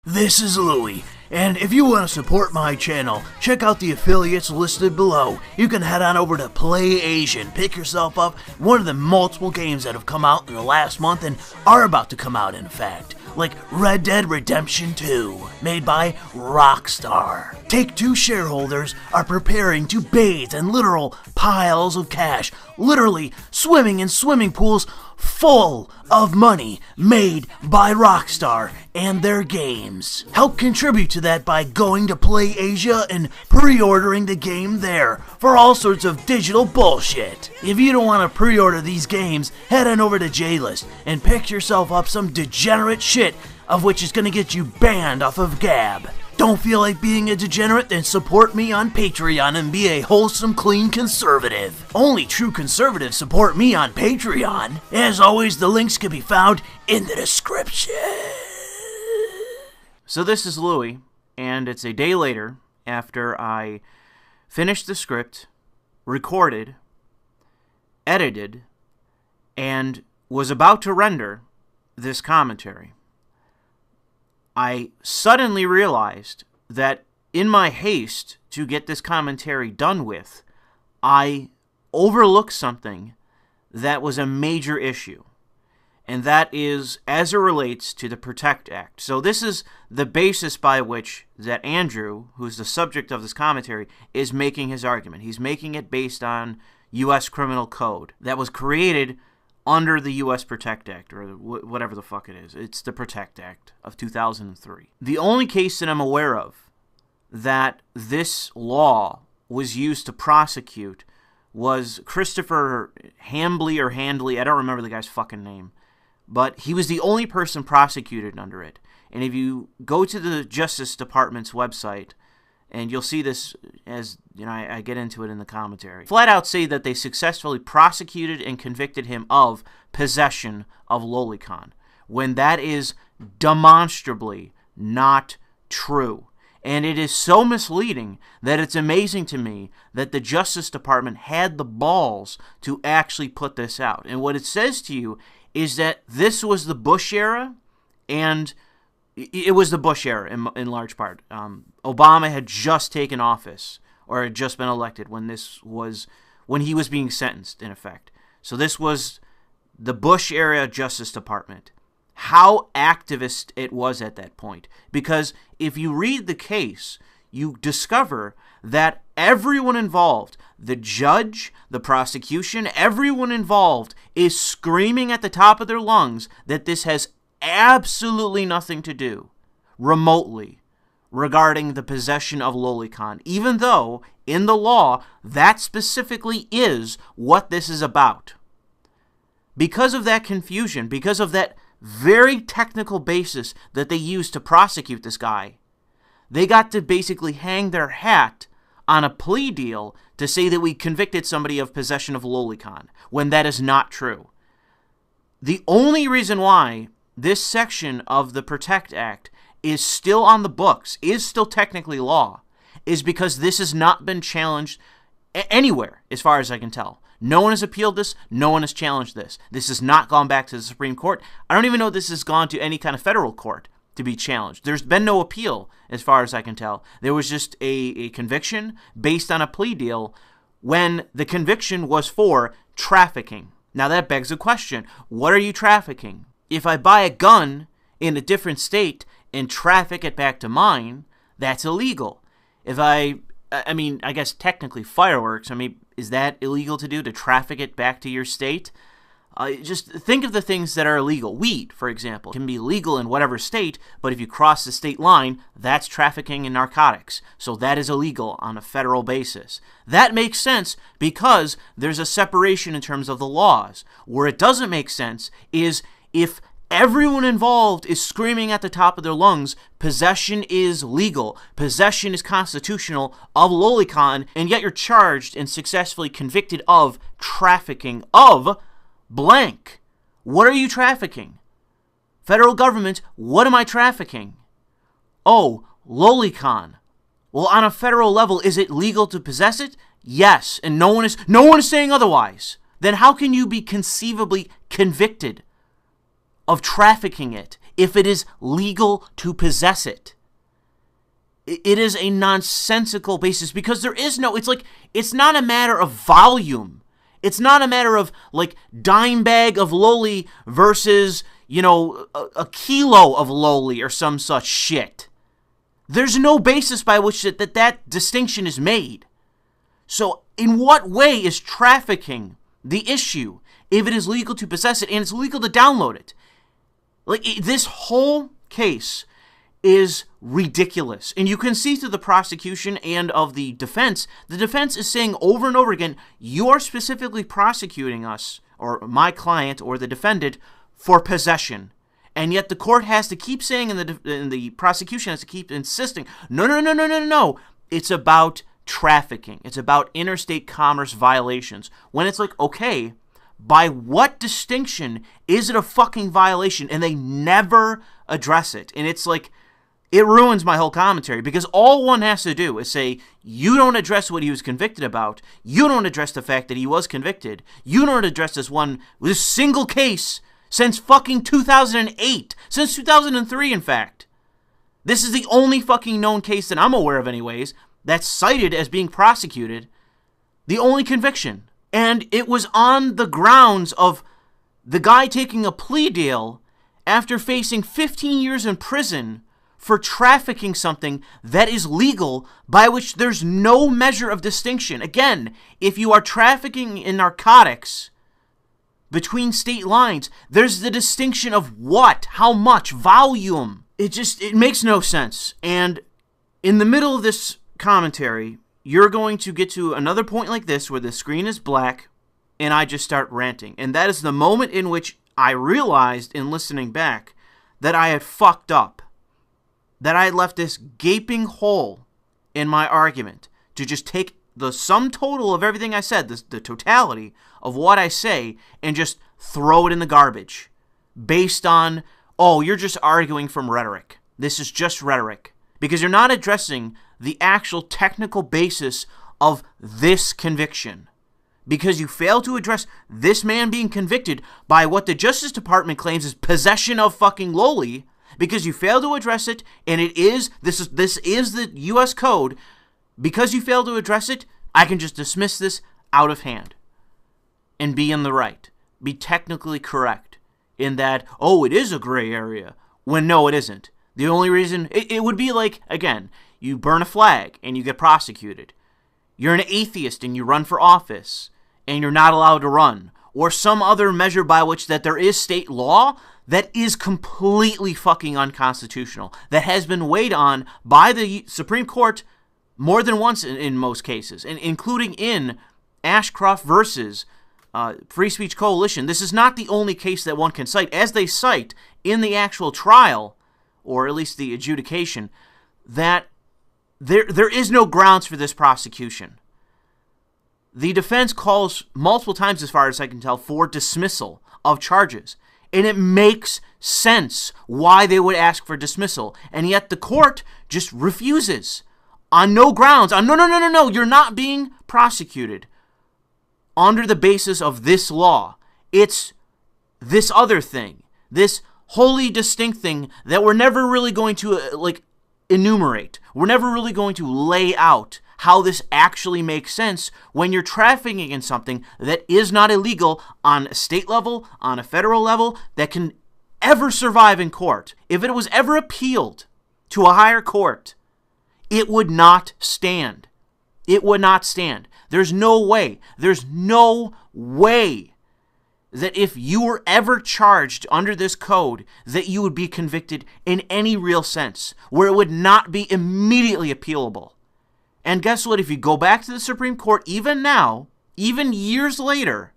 This is Louis, and if you want to support my channel, check out the affiliates listed below. You can head on over to Play Asian, pick yourself up one of the multiple games that have come out in the last month and are about to come out, in fact, like Red Dead Redemption 2, made by Rockstar. Take-Two shareholders are preparing to bathe in literal piles of cash, literally swimming in swimming pools full of money made by Rockstar and their games. Help contribute to that by going to Play Asia and pre-ordering the game there for all sorts of digital bullshit. If you don't want to pre-order these games, head on over to JList and pick yourself up some degenerate shit of which is going to get you banned off of Gab. Don't feel like being a degenerate? Then support me on Patreon and be a wholesome, clean conservative. Only true conservatives support me on Patreon. As always, the links can be found in the description. So this is Louis, and it's a day later after I finished the script, recorded, edited, and was about to render this commentary. I suddenly realized that in my haste to get this commentary done with, I overlooked something that was a major issue, and that is as it relates to the PROTECT Act. So this is the basis by which that Andrew, who's the subject of this commentary, is making his argument. He's making it based on U.S. criminal code that was created under the U.S. PROTECT Act, or whatever the fuck it is. It's the PROTECT Act of 2003. The only case that I'm aware of that this law was used to prosecute was Christopher Hambly or Handley. I don't remember the guy's fucking name. But he was the only person prosecuted under it. And if you go to the Justice Department's website, and you'll see this as, you know, I get into it in the commentary, flat out say that they successfully prosecuted and convicted him of possession of lolicon, when that is demonstrably not true. And it is so misleading that it's amazing to me that the Justice Department had the balls to actually put this out. And what it says to you is that this was the Bush era, and it was the Bush era in large part. Obama had just taken office, or had just been elected when he was being sentenced, in effect. So this was the Bush era Justice Department. How activist it was at that point. Because if you read the case, you discover that everyone involved, the judge, the prosecution, everyone involved is screaming at the top of their lungs that this has absolutely nothing to do, remotely, regarding the possession of lolicon, even though, in the law, that specifically is what this is about. Because of that confusion, because of that very technical basis that they used to prosecute this guy, they got to basically hang their hat on a plea deal to say that we convicted somebody of possession of lolicon, when that is not true. The only reason why this section of the PROTECT Act is still on the books, is still technically law, is because this has not been challenged anywhere, as far as I can tell. No one has appealed this. No one has challenged this. This has not gone back to the Supreme Court. I don't even know if this has gone to any kind of federal court to be challenged. There's been no appeal, as far as I can tell. There was just a conviction based on a plea deal when the conviction was for trafficking. Now that begs a question. What are you trafficking? If I buy a gun in a different state and traffic it back to mine, that's illegal. If I guess technically fireworks, is that illegal to do, to traffic it back to your state? Just think of the things that are illegal. Weed, for example, can be legal in whatever state, but if you cross the state line, that's trafficking in narcotics. So that is illegal on a federal basis. That makes sense because there's a separation in terms of the laws. Where it doesn't make sense is if everyone involved is screaming at the top of their lungs, possession is legal, possession is constitutional of lolicon, and yet you're charged and successfully convicted of trafficking of blank. What are you trafficking? Federal government, what am I trafficking? Oh, lolicon. Well, on a federal level, is it legal to possess it? Yes, and no one is saying otherwise. Then how can you be conceivably convicted of trafficking it if it is legal to possess it. It is a nonsensical basis because there is no, it's not a matter of volume. It's not a matter of like dime bag of loli versus, a kilo of loli or some such shit. There's no basis by which that distinction is made. So in what way is trafficking the issue if it is legal to possess it and it's legal to download it? This whole case is ridiculous. And you can see through the prosecution and of the defense is saying over and over again, you're specifically prosecuting us, or my client, or the defendant, for possession. And yet the court has to keep saying, and the prosecution has to keep insisting, no. It's about trafficking. It's about interstate commerce violations. When it's like, okay, by what distinction is it a fucking violation? And they never address it. And it's like, it ruins my whole commentary because all one has to do is say, you don't address what he was convicted about. You don't address the fact that he was convicted. You don't address this single case since fucking 2008. Since 2003, in fact. This is the only fucking known case that I'm aware of anyways that's cited as being prosecuted. The only conviction. And it was on the grounds of the guy taking a plea deal after facing 15 years in prison for trafficking something that is legal, by which there's no measure of distinction. Again, if you are trafficking in narcotics between state lines, there's the distinction of what, how much, volume. It makes no sense. And in the middle of this commentary, you're going to get to another point like this where the screen is black and I just start ranting. And that is the moment in which I realized in listening back that I had fucked up. That I had left this gaping hole in my argument to just take the sum total of everything I said, the totality of what I say, and just throw it in the garbage. Based on, you're just arguing from rhetoric. This is just rhetoric. Because you're not addressing the actual technical basis of this conviction. Because you fail to address this man being convicted by what the Justice Department claims is possession of fucking loli. Because you fail to address it, and this is the U.S. Code. Because you fail to address it, I can just dismiss this out of hand and be in the right, be technically correct in that, it is a gray area, when no, it isn't. The only reason, it would be like, again, you burn a flag and you get prosecuted. You're an atheist and you run for office and you're not allowed to run. Or some other measure by which that there is state law that is completely fucking unconstitutional, that has been weighed on by the Supreme Court more than once in most cases, and including in Ashcroft versus Free Speech Coalition. This is not the only case that one can cite, as they cite in the actual trial, or at least the adjudication, that there is no grounds for this prosecution. The defense calls multiple times, as far as I can tell, for dismissal of charges. And it makes sense why they would ask for dismissal. And yet the court just refuses on no grounds. No, you're not being prosecuted under the basis of this law. It's this other thing, this wholly distinct thing that we're never really going to enumerate. We're never really going to lay out how this actually makes sense when you're trafficking in something that is not illegal on a state level, on a federal level, that can ever survive in court. If it was ever appealed to a higher court, it would not stand. It would not stand. There's no way that if you were ever charged under this code, that you would be convicted in any real sense, where it would not be immediately appealable. And guess what? If you go back to the Supreme Court, even now, even years later,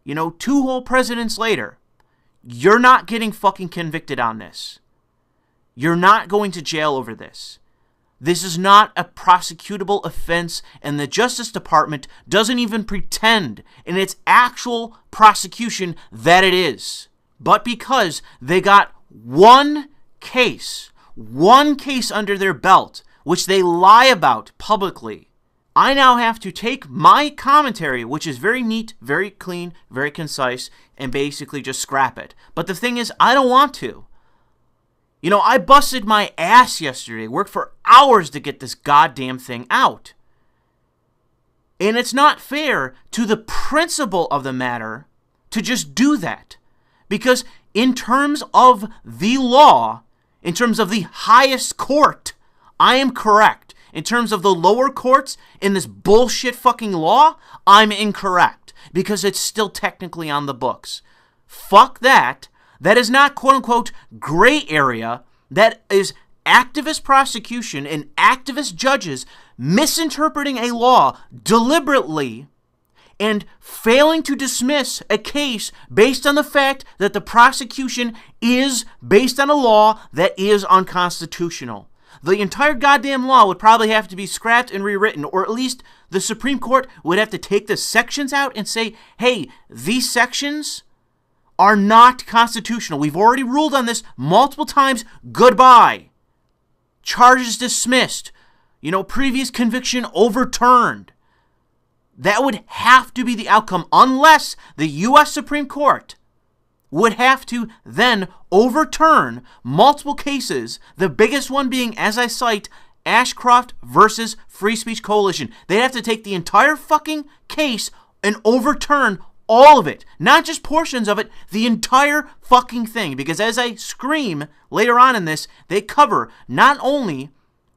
2 whole presidents later, you're not getting fucking convicted on this. You're not going to jail over this. This is not a prosecutable offense, and the Justice Department doesn't even pretend in its actual prosecution that it is. But because they got one case under their belt, which they lie about publicly, I now have to take my commentary, which is very neat, very clean, very concise, and basically just scrap it. But the thing is, I don't want to. You know, I busted my ass yesterday, worked for hours to get this goddamn thing out. And it's not fair to the principle of the matter to just do that. Because in terms of the law, in terms of the highest court, I am correct. In terms of the lower courts in this bullshit fucking law, I'm incorrect. Because it's still technically on the books. Fuck that. That is not quote-unquote gray area. That is activist prosecution and activist judges misinterpreting a law deliberately and failing to dismiss a case based on the fact that the prosecution is based on a law that is unconstitutional. The entire goddamn law would probably have to be scrapped and rewritten, or at least the Supreme Court would have to take the sections out and say, hey, these sections are not constitutional. We've already ruled on this multiple times. Goodbye. Charges dismissed. Previous conviction overturned. That would have to be the outcome unless the U.S. Supreme Court would have to then overturn multiple cases, the biggest one being, as I cite, Ashcroft versus Free Speech Coalition. They'd have to take the entire fucking case and overturn all of it, not just portions of it, the entire fucking thing. Because as I scream later on in this, they cover not only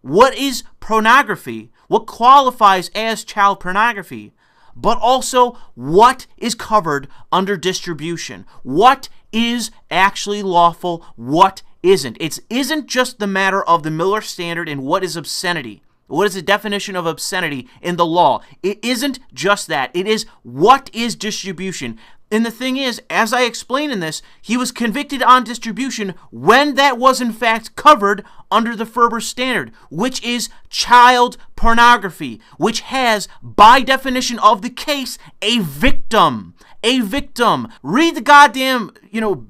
what is pornography, what qualifies as child pornography, but also what is covered under distribution. What is actually lawful, what isn't. It isn't just the matter of the Miller Standard and what is obscenity. What is the definition of obscenity in the law? It isn't just that. It is what is distribution. And the thing is, as I explained in this, he was convicted on distribution when that was in fact covered under the Ferber Standard, which is child pornography, which has, by definition of the case, a victim. A victim. Read the goddamn,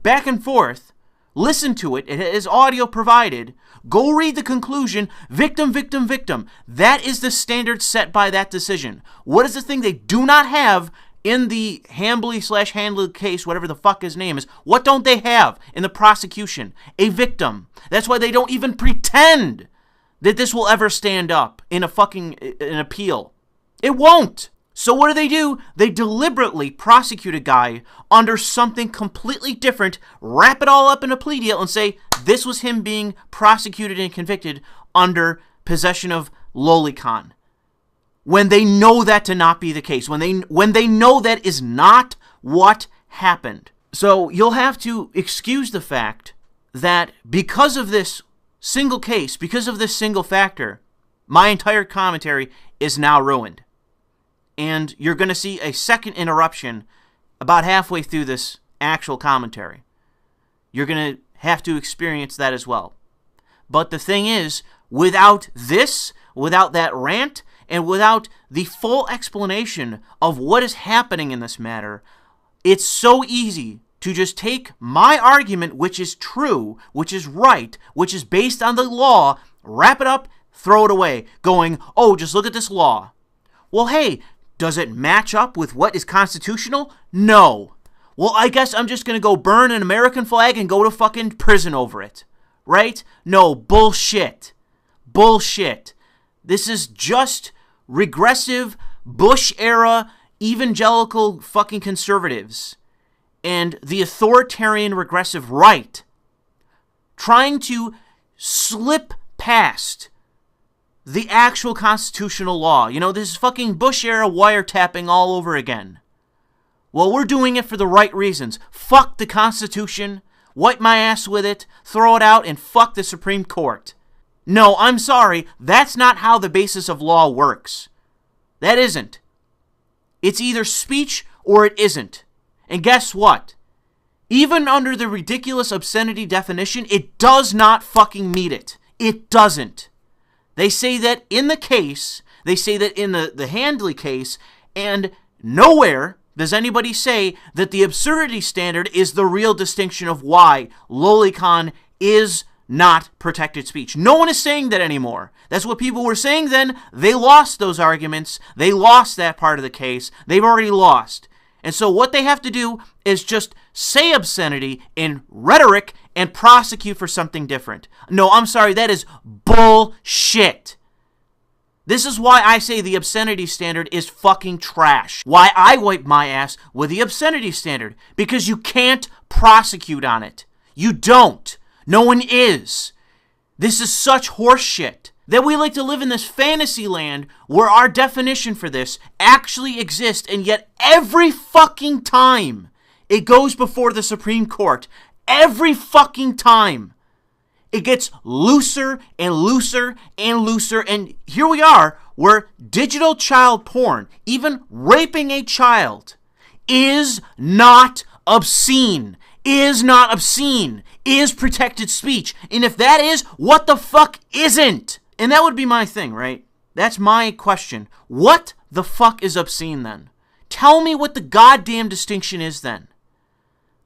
back and forth. Listen to it. It is audio provided. Go read the conclusion. Victim, victim, victim. That is the standard set by that decision. What is the thing they do not have in the Hambly/Handley case, whatever the fuck his name is? What don't they have in the prosecution? A victim. That's why they don't even pretend that this will ever stand up in an appeal. It won't. So what do? They deliberately prosecute a guy under something completely different, wrap it all up in a plea deal, and say this was him being prosecuted and convicted under possession of lolicon. When they know that to not be the case, when they know that is not what happened. So you'll have to excuse the fact that because of this single case, because of this single factor, my entire commentary is now ruined. And you're going to see a second interruption about halfway through this actual commentary. You're going to have to experience that as well. But the thing is, without this, without that rant, and without the full explanation of what is happening in this matter, it's so easy to just take my argument, which is true, which is right, which is based on the law, wrap it up, throw it away, going, oh, just look at this law. Well, hey, does it match up with what is constitutional? No. Well, I guess I'm just going to go burn an American flag and go to fucking prison over it. Right? No, bullshit. Bullshit. This is just regressive, Bush-era, evangelical fucking conservatives and the authoritarian regressive right trying to slip past the actual constitutional law. This is fucking Bush-era wiretapping all over again. Well, we're doing it for the right reasons. Fuck the Constitution, wipe my ass with it, throw it out, and fuck the Supreme Court. No, I'm sorry, that's not how the basis of law works. That isn't. It's either speech or it isn't. And guess what? Even under the ridiculous obscenity definition, it does not fucking meet it. It doesn't. They say that in the case, they say that in the Handley case, and nowhere does anybody say that the absurdity standard is the real distinction of why lolicon is not protected speech. No one is saying that anymore. That's what people were saying then. They lost those arguments. They lost that part of the case. They've already lost. And so what they have to do is just say obscenity in rhetoric and prosecute for something different. No, I'm sorry, that is bullshit. This is why I say the obscenity standard is fucking trash. Why I wipe my ass with the obscenity standard. Because you can't prosecute on it. You don't. No one is. This is such horseshit that we like to live in this fantasy land where our definition for this actually exists, and yet every fucking time it goes before the Supreme Court, every fucking time, it gets looser and looser and looser, and here we are, where digital child porn, even raping a child, is not obscene. Is not obscene. Is protected speech. And if that is, what the fuck isn't? And that would be my thing, right? That's my question. What the fuck is obscene then? Tell me what the goddamn distinction is then.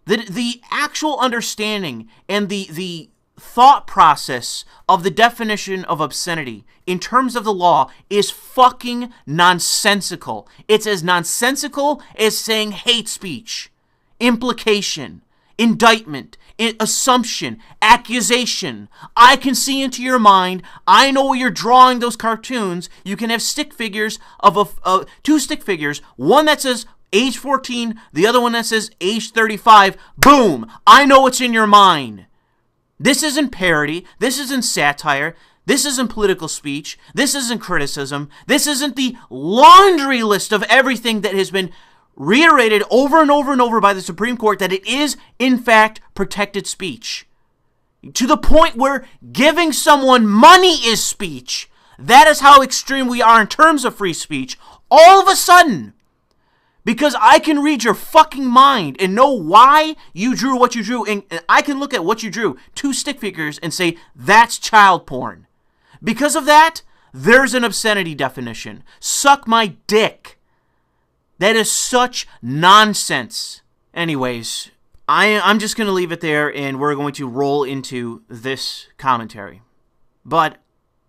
The actual understanding and the thought process of the definition of obscenity in terms of the law is fucking nonsensical. It's as nonsensical as saying hate speech, implication, indictment, assumption, accusation. I can see into your mind. I know where you're drawing those cartoons. You can have stick figures of two stick figures, one that says age 14, the other one that says age 35. Boom! I know what's in your mind. This isn't parody. This isn't satire. This isn't political speech. This isn't criticism. This isn't the laundry list of everything that has been reiterated over and over and over by the Supreme Court that it is, in fact, protected speech. To the point where giving someone money is speech. That is how extreme we are in terms of free speech. All of a sudden, because I can read your fucking mind and know why you drew what you drew, and I can look at what you drew, two stick figures, and say, that's child porn. Because of that, there's an obscenity definition. Suck my dick. That is such nonsense. Anyways, I'm just going to leave it there, and we're going to roll into this commentary. But,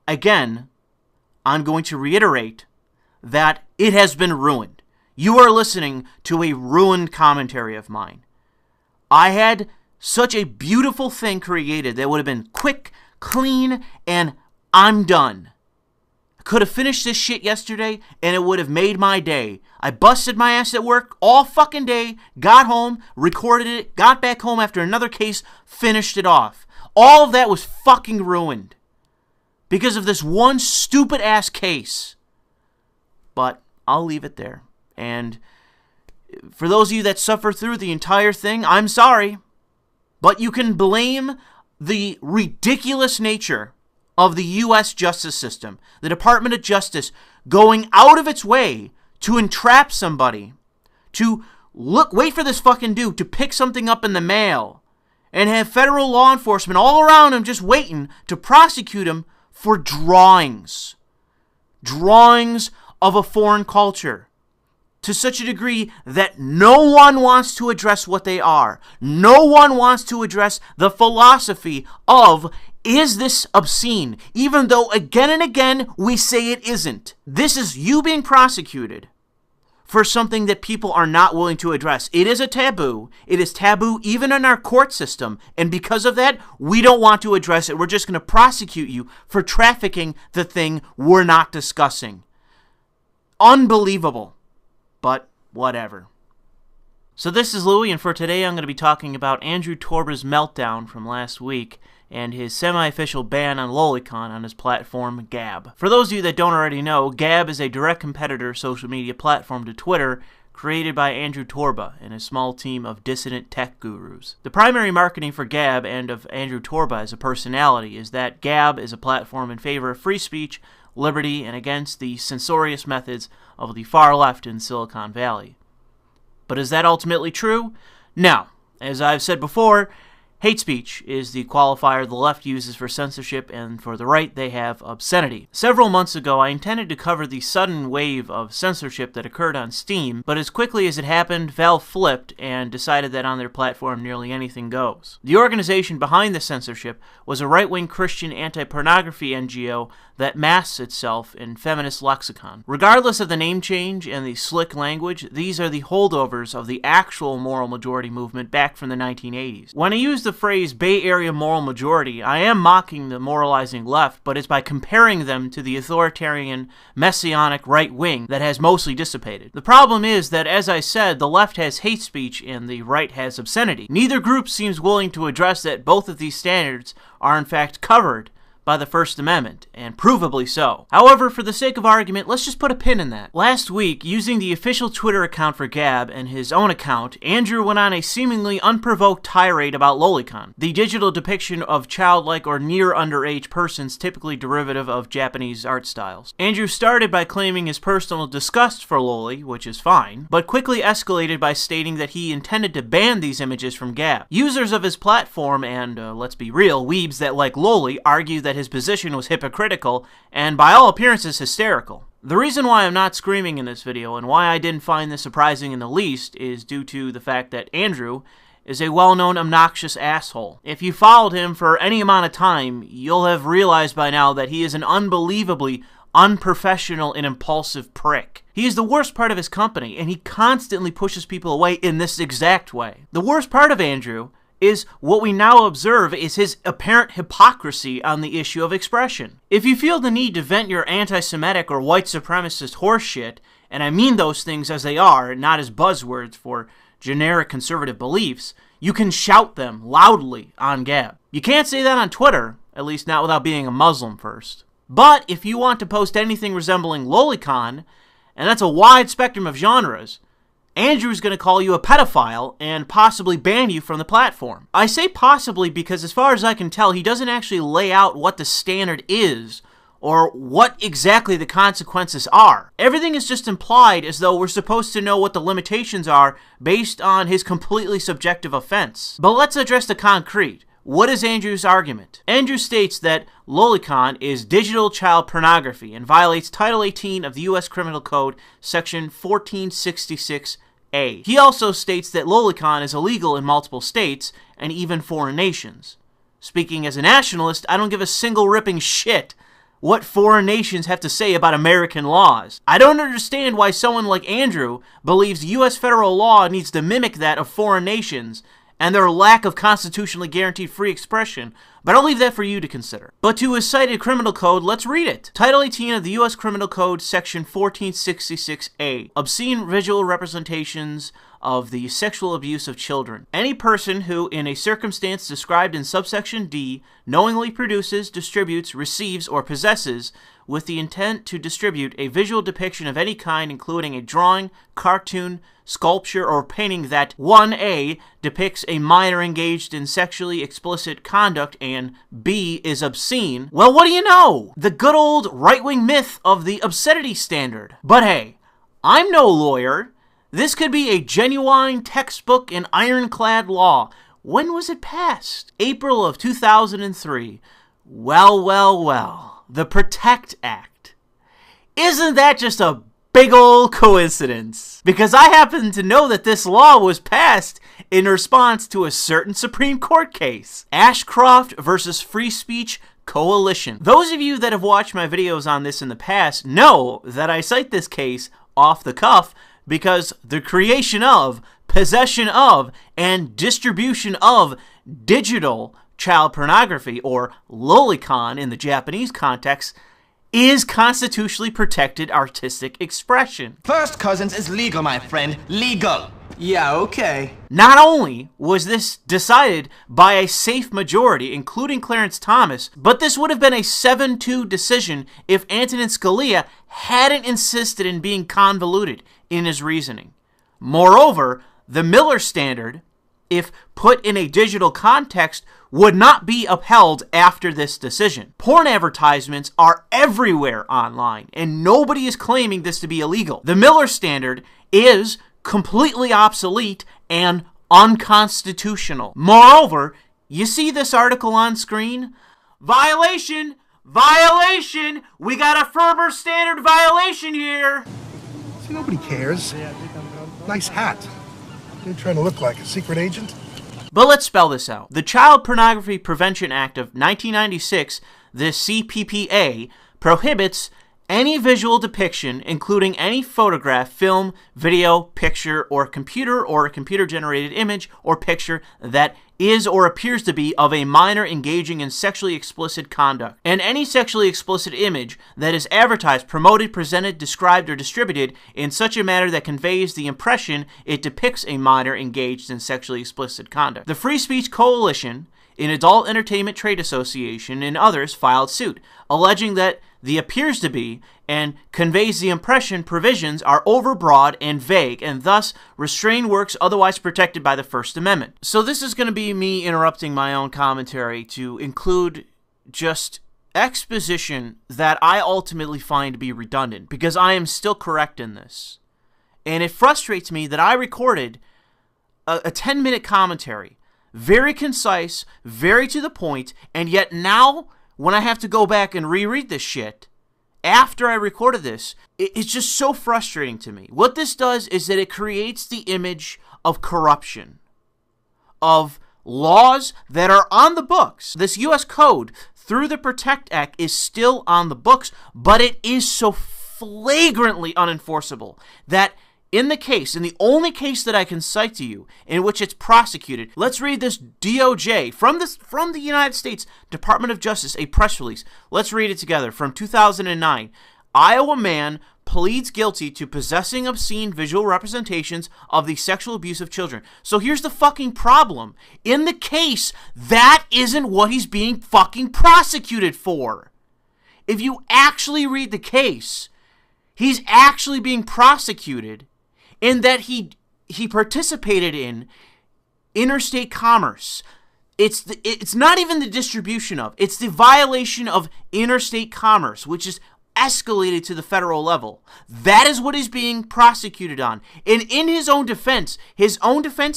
again, I'm going to reiterate that it has been ruined. You are listening to a ruined commentary of mine. I had such a beautiful thing created that would have been quick, clean, and I'm done. Could have finished this shit yesterday, and it would have made my day. I busted my ass at work all fucking day, got home, recorded it, got back home after another case, finished it off. All of that was fucking ruined because of this one stupid ass case. But I'll leave it there. And for those of you that suffer through the entire thing, I'm sorry. But you can blame the ridiculous nature of the U.S. justice system, the Department of Justice going out of its way to entrap somebody, to wait for this fucking dude to pick something up in the mail, and have federal law enforcement all around him just waiting to prosecute him for drawings. Drawings of a foreign culture. To such a degree that no one wants to address what they are. No one wants to address the philosophy of, is this obscene? Even though again and again we say it isn't. This is you being prosecuted for something that people are not willing to address. It is a taboo. It is taboo even in our court system. And because of that, we don't want to address it. We're just going to prosecute you for trafficking the thing we're not discussing. Unbelievable. But whatever. So this is Louis, and for today I'm going to be talking about Andrew Torba's meltdown from last week and his semi-official ban on Lolicon on his platform Gab. For those of you that don't already know, Gab is a direct competitor social media platform to Twitter created by Andrew Torba and a small team of dissident tech gurus. The primary marketing for Gab and of Andrew Torba as a personality is that Gab is a platform in favor of free speech, liberty, and against the censorious methods of the far left in Silicon Valley. But is that ultimately true? No. As I've said before, Hate speech is the qualifier the left uses for censorship, and for the right they have obscenity. Several months ago, I intended to cover the sudden wave of censorship that occurred on Steam, but as quickly as it happened, Valve flipped and decided that on their platform nearly anything goes. The organization behind the censorship was a right-wing Christian anti-pornography NGO that masks itself in feminist lexicon. Regardless of the name change and the slick language, these are the holdovers of the actual moral majority movement back from the 1980s. When I use the phrase Bay Area moral majority, I am mocking the moralizing left, but it's by comparing them to the authoritarian, messianic right wing that has mostly dissipated. The problem is that, as I said, the left has hate speech and the right has obscenity. Neither group seems willing to address that both of these standards are in fact covered by the First Amendment, and provably so. However, for the sake of argument, let's just put a pin in that. Last week, using the official Twitter account for Gab and his own account, Andrew went on a seemingly unprovoked tirade about lolicon, the digital depiction of childlike or near underage persons typically derivative of Japanese art styles. Andrew started by claiming his personal disgust for loli, which is fine, but quickly escalated by stating that he intended to ban these images from Gab. Users of his platform and, let's be real, weebs that like loli argue that his position was hypocritical and by all appearances hysterical. The reason why I'm not screaming in this video and why I didn't find this surprising in the least is due to the fact that Andrew is a well-known obnoxious asshole. If you followed him for any amount of time, you'll have realized by now that he is an unbelievably unprofessional and impulsive prick. He is the worst part of his company, and he constantly pushes people away in this exact way. The worst part of Andrew is what we now observe is his apparent hypocrisy on the issue of expression. If you feel the need to vent your anti-Semitic or white supremacist horseshit, and I mean those things as they are, not as buzzwords for generic conservative beliefs, you can shout them loudly on Gab. You can't say that on Twitter, at least not without being a Muslim first. But if you want to post anything resembling lolicon, and that's a wide spectrum of genres, Andrew's going to call you a pedophile and possibly ban you from the platform. I say possibly because as far as I can tell, he doesn't actually lay out what the standard is or what exactly the consequences are. Everything is just implied as though we're supposed to know what the limitations are based on his completely subjective offense. But let's address the concrete. What is Andrew's argument? Andrew states that lolicon is digital child pornography and violates Title 18 of the U.S. Criminal Code, Section 1466A. He also states that lolicon is illegal in multiple states and even foreign nations. Speaking as a nationalist, I don't give a single ripping shit what foreign nations have to say about American laws. I don't understand why someone like Andrew believes U.S. federal law needs to mimic that of foreign nations and their lack of constitutionally guaranteed free expression, but I'll leave that for you to consider. But to his cited criminal code, let's read it. Title 18 of the U.S. Criminal Code, Section 1466A, obscene visual representations of the sexual abuse of children. Any person who, in a circumstance described in subsection D, knowingly produces, distributes, receives, or possesses with the intent to distribute a visual depiction of any kind, including a drawing, cartoon, sculpture, or painting that 1A depicts a minor engaged in sexually explicit conduct and B is obscene, well, what do you know? The good old right-wing myth of the obscenity standard. But hey, I'm no lawyer. This could be a genuine textbook in ironclad law. When was it passed? April of 2003. Well. The Protect Act. Isn't that just a big old coincidence? Because I happen to know that this law was passed in response to a certain Supreme Court case. Ashcroft versus Free Speech Coalition. Those of you that have watched my videos on this in the past know that I cite this case off the cuff because the creation of, possession of, and distribution of digital child pornography, or lolicon in the Japanese context, is constitutionally protected artistic expression. First Cousins is legal, my friend. Legal. Yeah, okay. Not only was this decided by a safe majority, including Clarence Thomas, but this would have been a 7-2 decision if Antonin Scalia hadn't insisted in being convoluted in his reasoning. Moreover, the Miller Standard, if put in a digital context, would not be upheld after this decision. Porn advertisements are everywhere online, and nobody is claiming this to be illegal. The Miller Standard is completely obsolete and unconstitutional. Moreover, You see this article on screen? Violation! Violation! We got a Ferber standard violation here! See, nobody cares. Nice hat. You're trying to look like a secret agent? But let's spell this out. The Child Pornography Prevention Act of 1996, the CPPA, prohibits any visual depiction, including any photograph, film, video, picture, or computer-generated image or picture that is or appears to be of a minor engaging in sexually explicit conduct, and any sexually explicit image that is advertised, promoted, presented, described, or distributed in such a manner that conveys the impression it depicts a minor engaged in sexually explicit conduct. The Free Speech Coalition, an adult entertainment trade association, and others filed suit, alleging that the appears to be and conveys the impression provisions are overbroad and vague and thus restrain works otherwise protected by the First Amendment. So this is going to be me interrupting my own commentary to include just exposition that I ultimately find to be redundant because I am still correct in this. And it frustrates me that I recorded a 10-minute commentary, very concise, very to the point, and yet now when I have to go back and reread this shit, after I recorded this, it's just so frustrating to me. What this does is that it creates the image of corruption, of laws that are on the books. This U.S. Code, through the PROTECT Act, is still on the books, but it is so flagrantly unenforceable that in the only case that I can cite to you in which it's prosecuted, let's read this DOJ from the United States Department of Justice, a press release. Let's read it together from 2009. Iowa man pleads guilty to possessing obscene visual representations of the sexual abuse of children. So here's the fucking problem. In the case, that isn't what he's being fucking prosecuted for. If you actually read the case, he's actually being prosecuted in that he participated in interstate commerce. It's not even the distribution of, it's the violation of interstate commerce, which is escalated to the federal level. That is what he's being prosecuted on. And in his own defense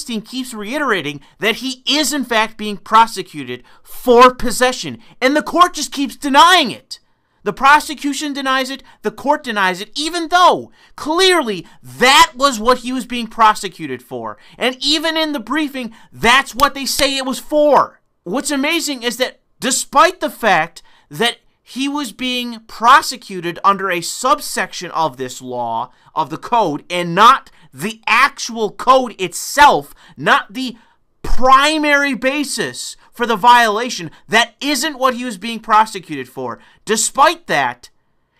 team keeps reiterating that he is in fact being prosecuted for possession. And the court just keeps denying it. The prosecution denies it, the court denies it, even though clearly that was what he was being prosecuted for. And even in the briefing, that's what they say it was for. What's amazing is that despite the fact that he was being prosecuted under a subsection of this law, of the code, and not the actual code itself, not the primary basis for the violation, that isn't what he was being prosecuted for. Despite that,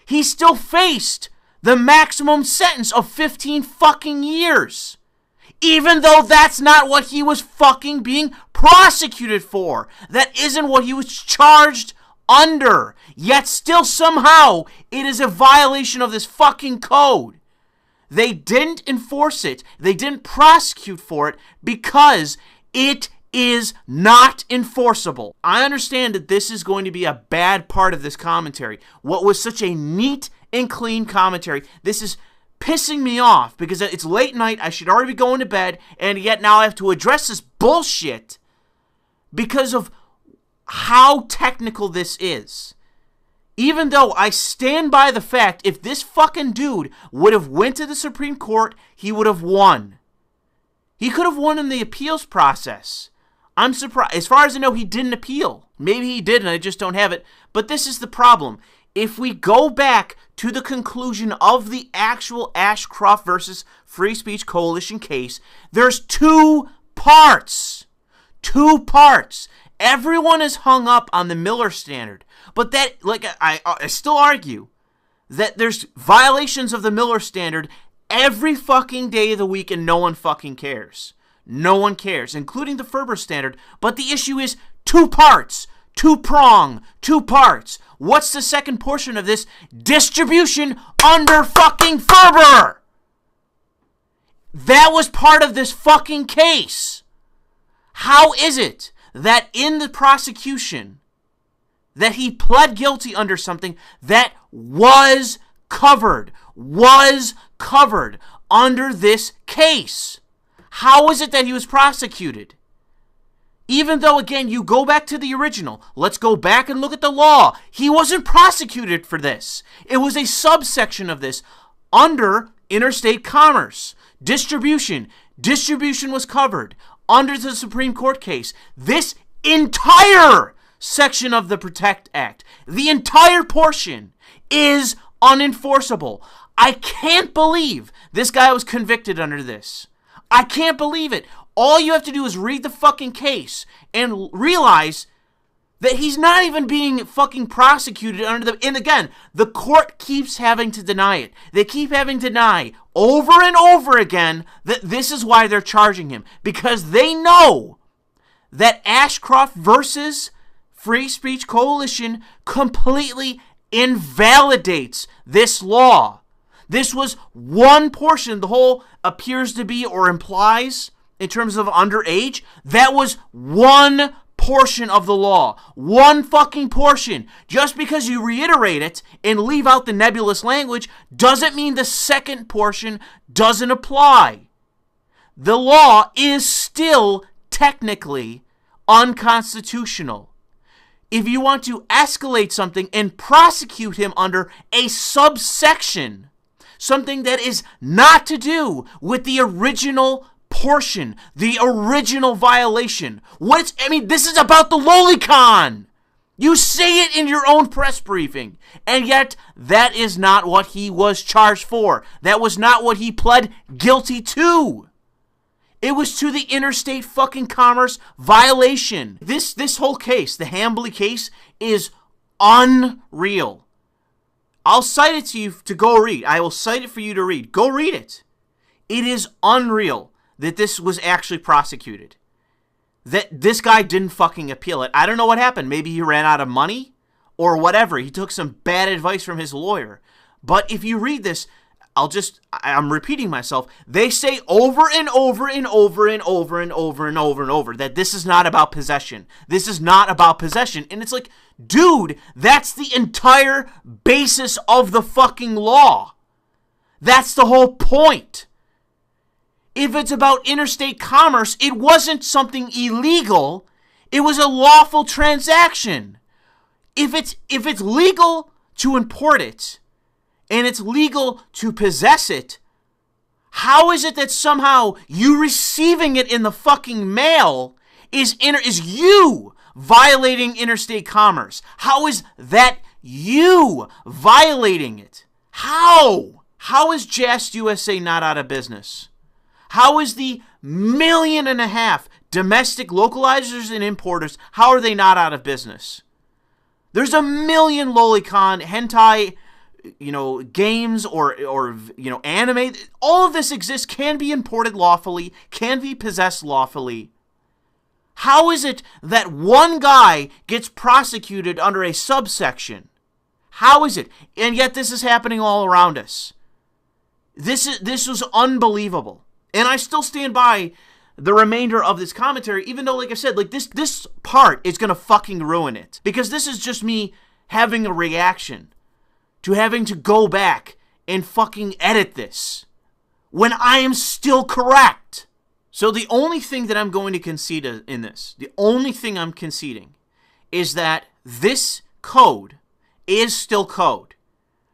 he still faced the maximum sentence of 15 fucking years. Even though that's not what he was fucking being prosecuted for. That isn't what he was charged under. Yet still somehow it is a violation of this fucking code. They didn't enforce it. They didn't prosecute for it because it is not enforceable. I understand that this is going to be a bad part of this commentary. What was such a neat and clean commentary, this is pissing me off because it's late night, I should already be going to bed, and yet now I have to address this bullshit because of how technical this is. Even though I stand by the fact if this fucking dude would have went to the Supreme Court, he would have won. He could have won in the appeals process. I'm surprised. As far as I know, he didn't appeal. Maybe he did and I just don't have it. But this is the problem. If we go back to the conclusion of the actual Ashcroft versus Free Speech Coalition case, there's two parts. Two parts. Everyone is hung up on the Miller standard. But that, like, I still argue that there's violations of the Miller standard every fucking day of the week and no one fucking cares. No one cares, including the Ferber standard. But the issue is two parts. Two-prong. Two parts. What's the second portion of this? Distribution under fucking Ferber. That was part of this fucking case. How is it that in the prosecution that he pled guilty under something that was covered under this case? How is it that he was prosecuted? Even though, again, you go back to the original. Let's go back and look at the law. He wasn't prosecuted for this. It was a subsection of this under interstate commerce. Distribution. Distribution was covered under the Supreme Court case. This entire section of the Protect Act, the entire portion, is unenforceable. I can't believe this guy was convicted under this. I can't believe it. All you have to do is read the fucking case and realize that he's not even being fucking prosecuted under the... And again, the court keeps having to deny it. They keep having to deny over and over again that this is why they're charging him. Because they know that Ashcroft versus Free Speech Coalition completely invalidates this law. This was one portion. The whole appears to be or implies in terms of underage. That was one portion of the law. One fucking portion. Just because you reiterate it and leave out the nebulous language doesn't mean the second portion doesn't apply. The law is still technically unconstitutional. If you want to escalate something and prosecute him under a subsection, something that is not to do with the original portion, the original violation. This is about the lolicon. You say it in your own press briefing, and yet that is not what he was charged for. That was not what he pled guilty to. It was to the interstate fucking commerce violation. This whole case, the Hambly case, is unreal. I'll cite it to you to go read. I will cite it for you to read. Go read it. It is unreal that this was actually prosecuted. That this guy didn't fucking appeal it. I don't know what happened. Maybe he ran out of money or whatever. He took some bad advice from his lawyer. But if you read this, I'm repeating myself. They say over and over and over and over and over and over and over that this is not about possession. This is not about possession. And it's like, dude, that's the entire basis of the fucking law. That's the whole point. If it's about interstate commerce, it wasn't something illegal. It was a lawful transaction. If it's legal to import it and it's legal to possess it, how is it that somehow you receiving it in the fucking mail is you violating interstate commerce? How is that you violating it? How? How is Just USA not out of business? How is the 1.5 million domestic localizers and importers, how are they not out of business? There's 1 million lolicon, hentai, games or anime. All of this exists, can be imported lawfully, can be possessed lawfully. How is it that one guy gets prosecuted under a subsection? How is it? And yet this is happening all around us. This was unbelievable. And I still stand by the remainder of this commentary, even though, like I said, this part is going to fucking ruin it. Because this is just me having a reaction to having to go back and fucking edit this when I am still correct. So the only thing that I'm going to concede in this, the only thing I'm conceding is that this code is still code.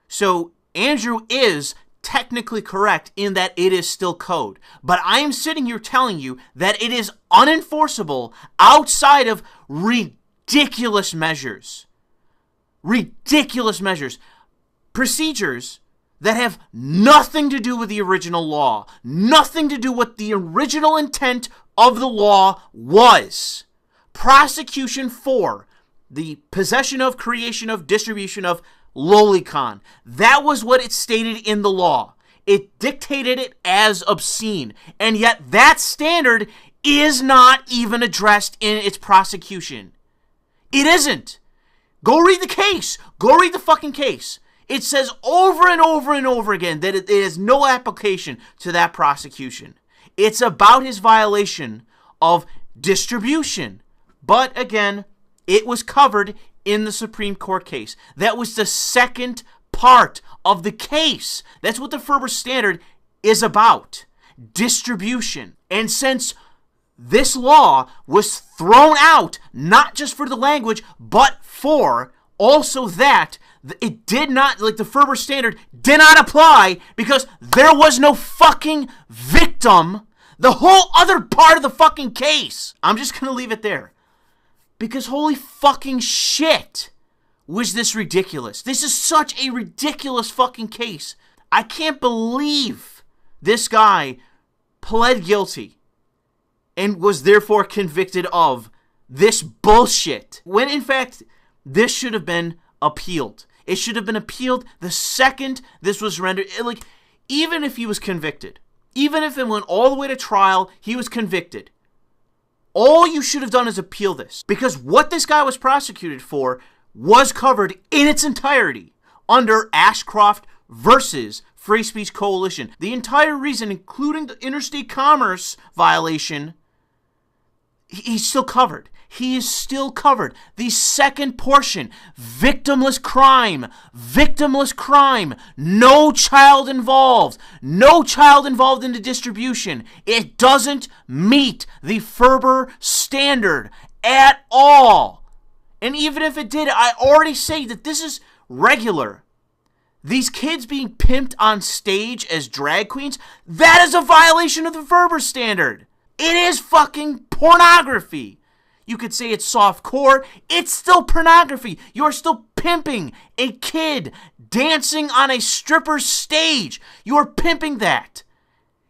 So Andrew is technically correct in that it is still code. But I am sitting here telling you that it is unenforceable outside of ridiculous measures. Ridiculous measures. Procedures that have nothing to do with the original law. Nothing to do with what the original intent of the law was. Prosecution for the possession of, creation of, distribution of lolicon. That was what it stated in the law. It dictated it as obscene. And yet that standard is not even addressed in its prosecution. It isn't. Go read the case. Go read the fucking case. It says over and over and over again that it is no application to that prosecution. It's about his violation of distribution. But again, it was covered in the Supreme Court case. That was the second part of the case. That's what the Ferber Standard is about. Distribution. And since this law was thrown out, not just for the language, but for also that it did not, like the Ferber standard, did not apply because there was no fucking victim. The whole other part of the fucking case. I'm just going to leave it there. Because holy fucking shit, was this ridiculous. This is such a ridiculous fucking case. I can't believe this guy pled guilty and was therefore convicted of this bullshit. When in fact, this should have been appealed. It should have been appealed the second this was rendered. Like, even if he was convicted, even if it went all the way to trial, he was convicted. All you should have done is appeal this. Because what this guy was prosecuted for was covered in its entirety under Ashcroft versus Free Speech Coalition. The entire reason, including the interstate commerce violation, he's still covered. He is still covered. The second portion, victimless crime, no child involved in the distribution. It doesn't meet the Ferber standard at all. And even if it did, I already say that this is regular. These kids being pimped on stage as drag queens, that is a violation of the Ferber standard. It is fucking pornography. You could say it's softcore. It's still pornography. You're still pimping a kid dancing on a stripper's stage. You're pimping that.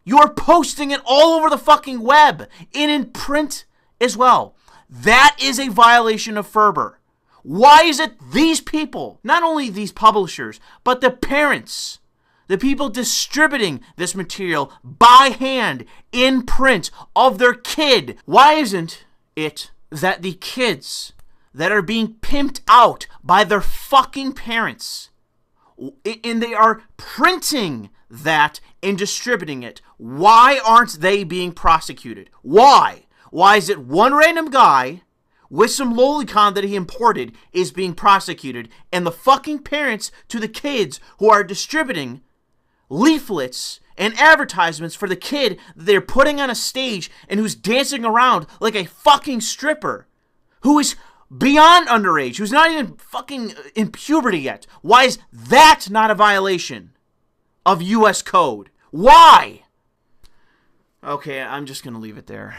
You're posting it all over the fucking web and in print as well. That is a violation of Ferber. Why is it these people, not only these publishers, but the parents, the people distributing this material by hand in print of their kid, why isn't it that the kids that are being pimped out by their fucking parents, and they are printing that and distributing it, why aren't they being prosecuted? Why? Why is it one random guy with some lolicon that he imported is being prosecuted, and the fucking parents to the kids who are distributing leaflets and advertisements for the kid that they're putting on a stage and who's dancing around like a fucking stripper, who is beyond underage, who's not even fucking in puberty yet? Why is that not a violation of U.S. code? Why? Okay, I'm just going to leave it there.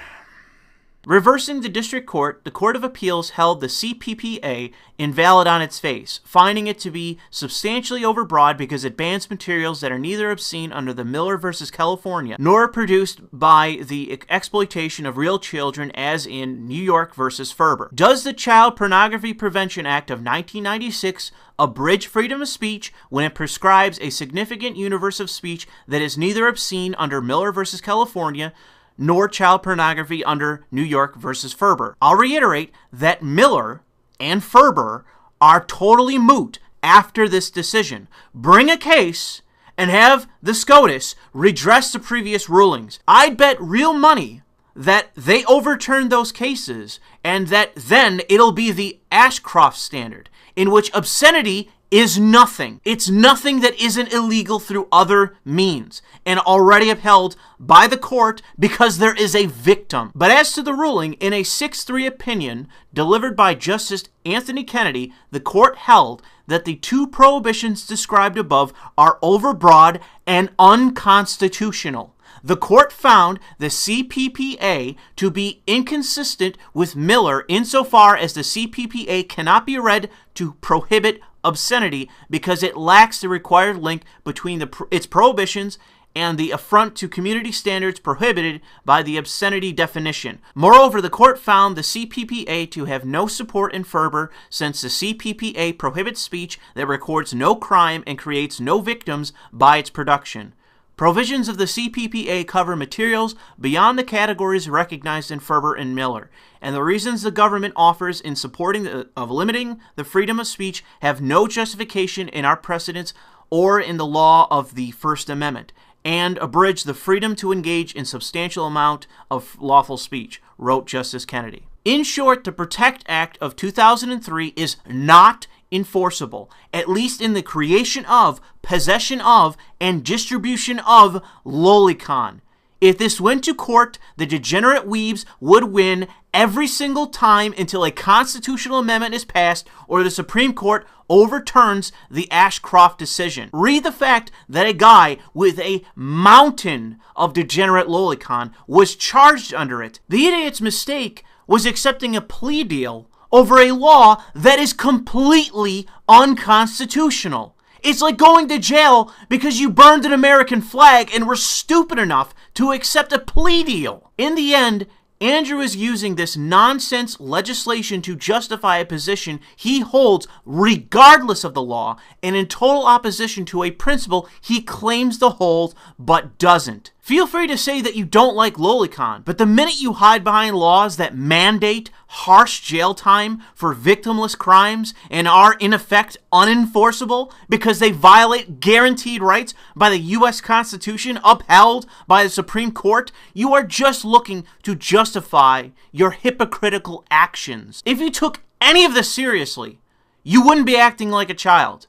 Reversing the district court, the Court of Appeals held the CPPA invalid on its face, finding it to be substantially overbroad because it bans materials that are neither obscene under the Miller v. California, nor produced by the exploitation of real children as in New York v. Ferber. Does the Child Pornography Prevention Act of 1996 abridge freedom of speech when it prescribes a significant universe of speech that is neither obscene under Miller v. California, nor child pornography under New York versus Ferber? I'll reiterate that Miller and Ferber are totally moot after this decision. Bring a case and have the SCOTUS redress the previous rulings. I'd bet real money that they overturn those cases and that then it'll be the Ashcroft standard, in which obscenity is nothing. It's nothing that isn't illegal through other means and already upheld by the court because there is a victim. But as to the ruling, in a 6-3 opinion delivered by Justice Anthony Kennedy, the court held that the two prohibitions described above are overbroad and unconstitutional. The court found the CPPA to be inconsistent with Miller insofar as the CPPA cannot be read to prohibit obscenity because it lacks the required link between its prohibitions and the affront to community standards prohibited by the obscenity definition. Moreover, the court found the CPPA to have no support in Ferber since the CPPA prohibits speech that records no crime and creates no victims by its production. Provisions of the CPPA cover materials beyond the categories recognized in Ferber and Miller, and the reasons the government offers in supporting of limiting the freedom of speech have no justification in our precedents or in the law of the First Amendment, and abridge the freedom to engage in substantial amount of lawful speech, wrote Justice Kennedy. In short, the PROTECT Act of 2003 is not enforceable, at least in the creation of, possession of, and distribution of lolicon. If this went to court, the degenerate weebs would win every single time until a constitutional amendment is passed or the Supreme Court overturns the Ashcroft decision. Read the fact that a guy with a mountain of degenerate lolicon was charged under it. The idiot's mistake was accepting a plea deal over a law that is completely unconstitutional. It's like going to jail because you burned an American flag and were stupid enough to accept a plea deal. In the end, Andrew is using this nonsense legislation to justify a position he holds regardless of the law and in total opposition to a principle he claims to hold but doesn't. Feel free to say that you don't like lolicon, but the minute you hide behind laws that mandate harsh jail time for victimless crimes and are in effect unenforceable because they violate guaranteed rights by the U.S. Constitution upheld by the Supreme Court, you are just looking to justify your hypocritical actions. If you took any of this seriously, you wouldn't be acting like a child,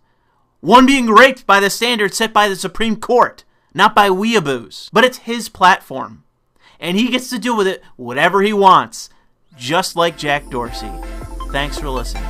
one being raped by the standards set by the Supreme Court, not by weeaboos. But it's his platform, and he gets to do with it whatever he wants, just like Jack Dorsey. Thanks for listening.